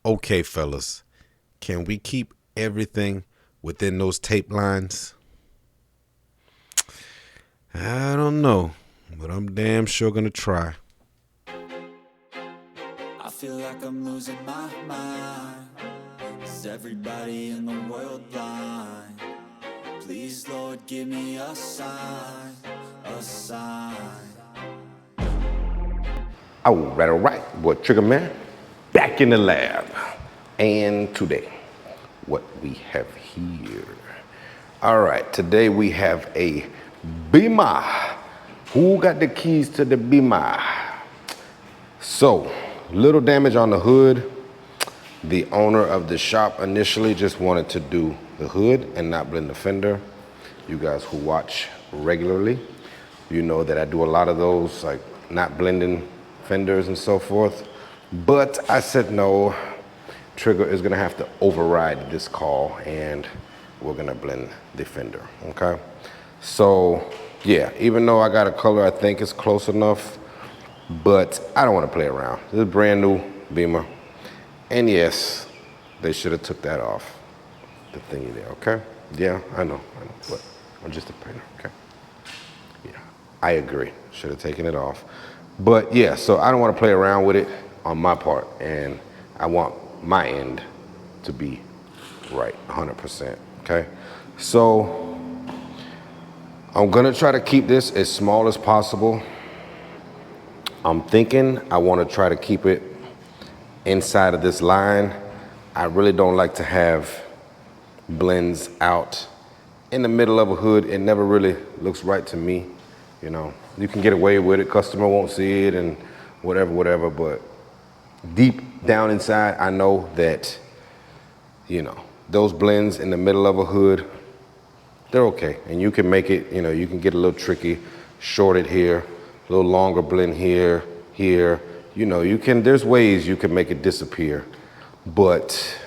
Okay, fellas, can we keep everything within those tape lines? I don't know, but I'm damn sure gonna try. I feel like I'm losing my mind. Is everybody in the world blind? Please, Lord, give me a sign, a sign. All right, boy, Trigger Man, back in the lab. And today, what we have here. All right, today we have a Beamer. Who got the keys to the Beamer? So, little damage on the hood. The owner of the shop initially just wanted to do the hood and not blend the fender. You guys who watch regularly, you know that I do a lot of those, like not blending fenders and so forth. But I said no, Trigger is gonna have to override this call and we're gonna blend the fender, okay? So yeah, even though I got a color I think is close enough, but I don't wanna play around. This is a brand new Beamer. And yes, they should have took that off, the thingy there, okay? Yeah, I know, but I'm just a painter, okay? Yeah, I agree, should have taken it off. But yeah, so I don't want to play around with it on my part, and I want my end to be right, 100%, okay? So I'm gonna try to keep this as small as possible. I'm thinking I want to try to keep it inside of this line. I really don't like to have blends out in the middle of a hood. It never really looks right to me. You know, you can get away with it, customer won't see it and whatever, but deep down inside, I know that, you know, those blends in the middle of a hood, they're okay. And you can make it, you know, you can get a little tricky, short it here, a little longer blend here, you know, you can, there's ways you can make it disappear, but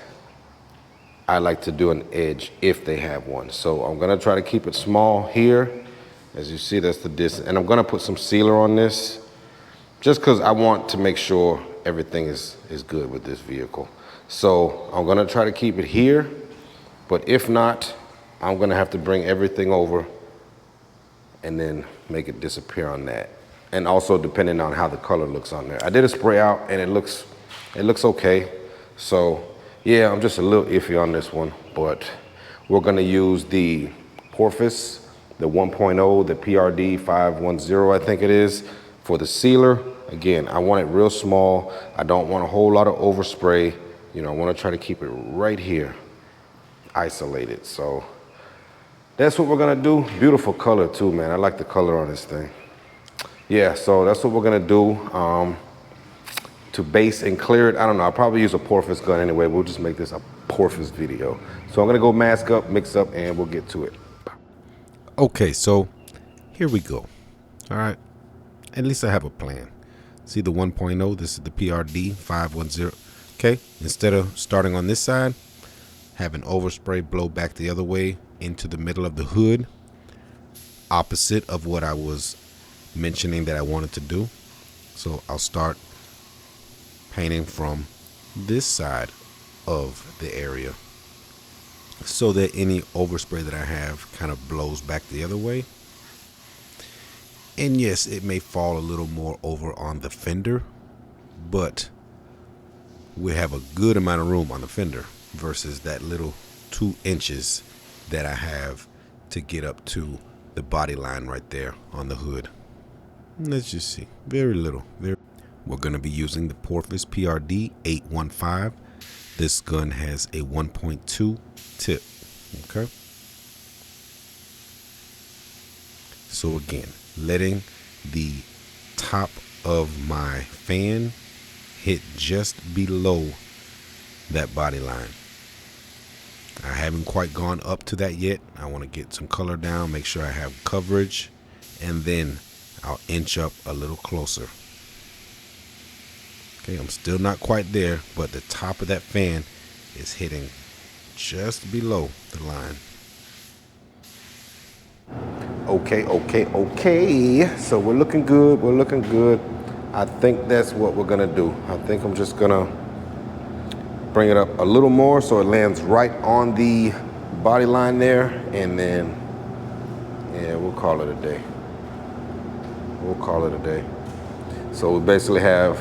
I like to do an edge if they have one. So I'm gonna try to keep it small here. As you see, that's the distance. And I'm gonna put some sealer on this just cause I want to make sure everything is good with this vehicle. So I'm gonna try to keep it here, but if not, I'm gonna have to bring everything over and then make it disappear on that. And also depending on how the color looks on there. I did a spray out and it looks okay. So yeah, I'm just a little iffy on this one, but we're gonna use the Porpoise, the 1.0, the PRD 510, I think it is, for the sealer. Again, I want it real small. I don't want a whole lot of overspray. You know, I wanna try to keep it right here, isolated. So that's what we're gonna do. Beautiful color too, man. I like the color on this thing. Yeah, so that's what we're gonna do. To base and clear it, I don't know, I'll probably use a Porpoise gun anyway. We'll just make this a Porpoise video. So I'm gonna go mask up, mix up, and we'll get to it. Okay, so here we go. All right, at least I have a plan. See the 1.0, this is the PRD 510. Okay, instead of starting on this side, have an overspray blow back the other way into the middle of the hood, opposite of what I was mentioning that I wanted to do. So I'll start painting from this side of the area so that any overspray that I have kind of blows back the other way. And yes, it may fall a little more over on the fender, but we have a good amount of room on the fender versus that little 2 inches that I have to get up to the body line right there on the hood. Let's just see, very little. We're going to be using the Porpoise PRD 815. This gun has a 1.2 tip, okay? So again, letting the top of my fan hit just below that body line. I haven't quite gone up to that yet. I want to get some color down, make sure I have coverage, and then I'll inch up a little closer. Okay, I'm still not quite there, but the top of that fan is hitting just below the line. Okay. So we're looking good. I think that's what we're gonna do. I think I'm just gonna bring it up a little more so it lands right on the body line there, and then, yeah, we'll call it a day. We'll call it a day. So we basically have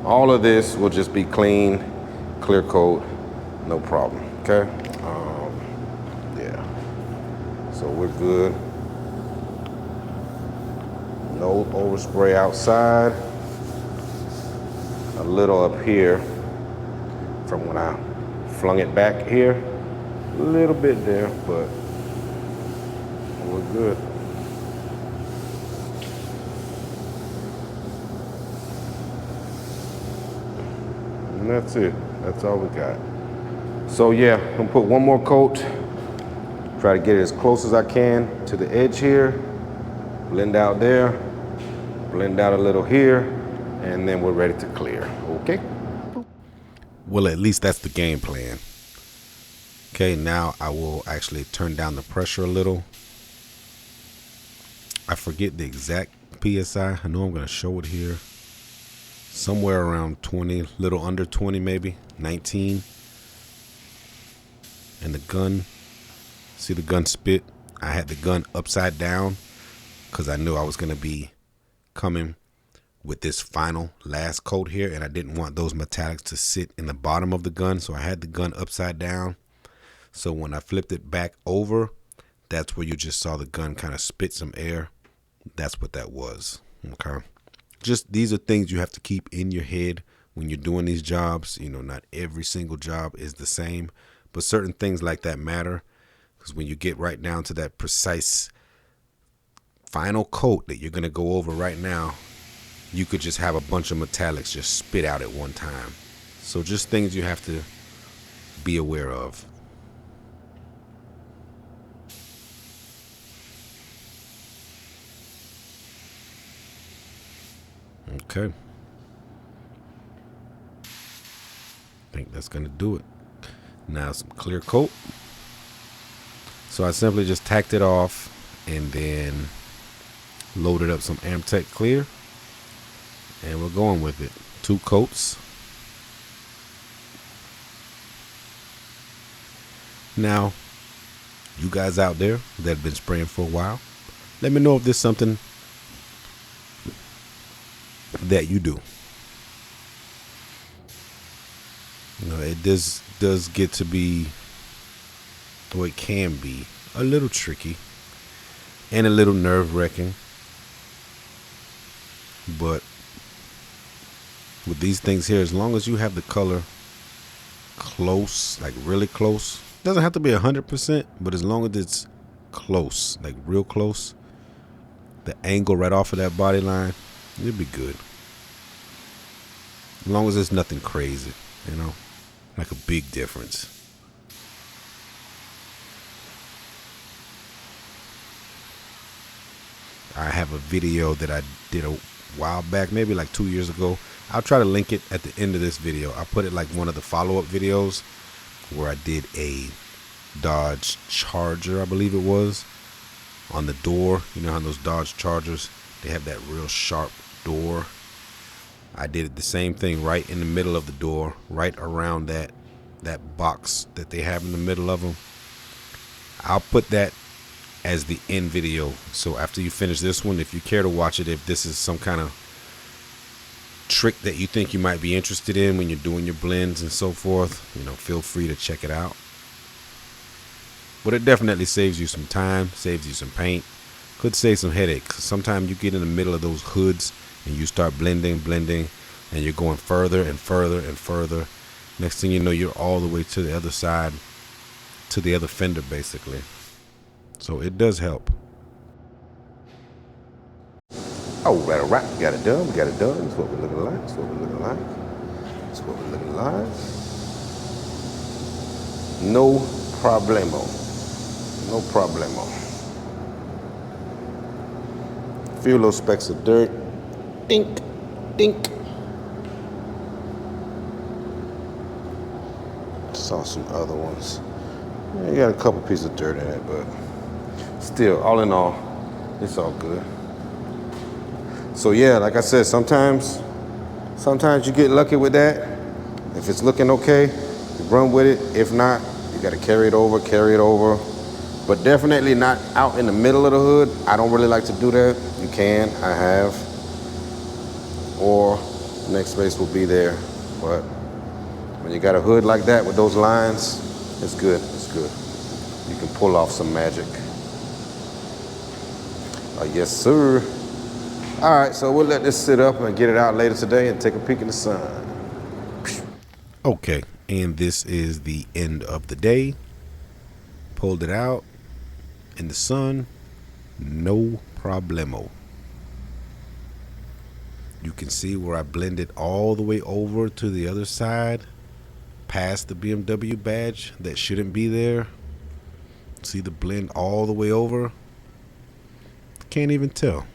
all of this will just be clean, clear coat, no problem, okay? Yeah, so we're good. No overspray outside. A little up here from when I flung it back here. A little bit there, but we're good. And that's it. That's all we got. So yeah, I'm gonna put one more coat. Try to get it as close as I can to the edge here. Blend out there. Blend out a little here. And then we're ready to clear. Okay? Well, at least that's the game plan. Okay, now I will actually turn down the pressure a little. I forget the exact PSI. I know I'm going to show it here. Somewhere around 20, little under 20 maybe, 19. And the gun, see the gun spit? I had the gun upside down because I knew I was going to be coming with this final last coat here, and I didn't want those metallics to sit in the bottom of the gun, so I had the gun upside down. So when I flipped it back over, that's where you just saw the gun kind of spit some air. That's what that was. Okay, just these are things you have to keep in your head when you're doing these jobs. You know, not every single job is the same, but certain things like that matter, because when you get right down to that precise final coat that you're going to go over right now, you could just have a bunch of metallics just spit out at one time. So just things you have to be aware of. Okay. I think that's going to do it. Now some clear coat. So I simply just tacked it off and then loaded up some AmTech clear. And we're going with it. 2 coats. Now, you guys out there that have been spraying for a while, let me know if there's something that you do. You know, it does get to be, or it can be, a little tricky and a little nerve-wracking. But with these things here, as long as you have the color close, like really close, doesn't have to be 100%, but as long as it's close, like real close, the angle right off of that body line, it'll be good. As long as it's nothing crazy, you know, like a big difference. I have a video that I did a while back, maybe like 2 years ago. I'll try to link it at the end of this video. I put it like one of the follow-up videos where I did a Dodge Charger, I believe it was, on the door. You know how those Dodge Chargers, they have that real sharp door. I did the same thing right in the middle of the door, right around that box that they have in the middle of them. I'll put that as the end video. So after you finish this one, if you care to watch it, if this is some kind of trick that you think you might be interested in when you're doing your blends and so forth, you know, feel free to check it out. But it definitely saves you some time, saves you some paint, could save some headaches. Sometimes you get in the middle of those hoods and you start blending, and you're going further and further and further. Next thing you know, you're all the way to the other side, to the other fender basically. So it does help. All right, we got it done. We got it done. That's what we're looking like. That's what we're looking like. That's what we're looking like. No problemo. No problemo. A few little specks of dirt. Dink, dink. Saw some other ones. Yeah, you got a couple pieces of dirt in it, but still, all in all, it's all good. So yeah, like I said, sometimes you get lucky with that, If it's looking okay, you run with it. If not, you gotta carry it over. But definitely not out in the middle of the hood. I don't really like to do that. You can, I have. Or next space will be there. But when you got a hood like that with those lines, it's good, it's good. You can pull off some magic. Yes, sir. All right, so we'll let this sit up and get it out later today and take a peek in the sun. Okay, and this is the end of the day. Pulled it out in the sun, no problemo. You can see where I blended all the way over to the other side, past the BMW badge that shouldn't be there. See the blend all the way over? Can't even tell.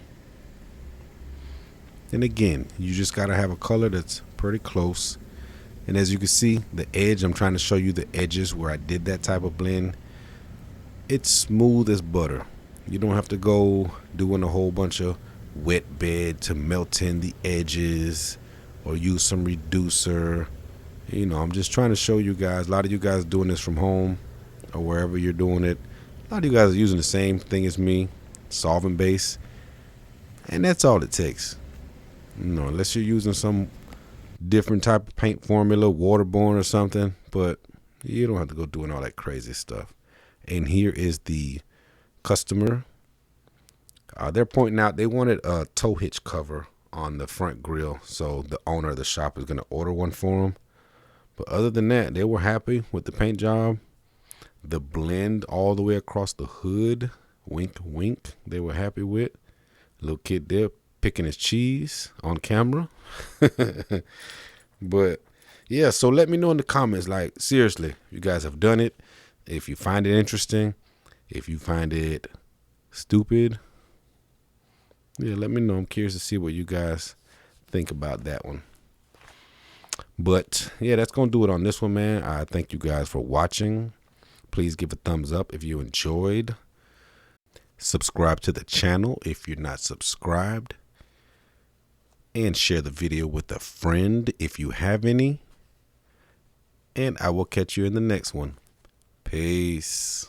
And again, you just gotta have a color that's pretty close. And as you can see, the edge, I'm trying to show you the edges where I did that type of blend. It's smooth as butter. You don't have to go doing a whole bunch of wet bed to melt in the edges or use some reducer. You know, I'm just trying to show you guys. A lot of you guys doing this from home or wherever you're doing it. A lot of you guys are using the same thing as me, solvent base. And that's all it takes. You know, unless you're using some different type of paint formula, waterborne or something, but you don't have to go doing all that crazy stuff. And here is the customer. They're pointing out they wanted a tow hitch cover on the front grille, so the owner of the shop is going to order one for them. But other than that, they were happy with the paint job. The blend all the way across the hood, wink wink, they were happy with. Little kid there picking his cheese on camera. But yeah, so let me know in the comments, like, seriously, you guys have done it. If you find it interesting, if you find it stupid, yeah, let me know. I'm curious to see what you guys think about that one. But yeah, that's gonna do it on this one, man. I thank you guys for watching. Please give a thumbs up if you enjoyed. Subscribe to the channel if you're not subscribed. And share the video with a friend if you have any. And I will catch you in the next one. Peace.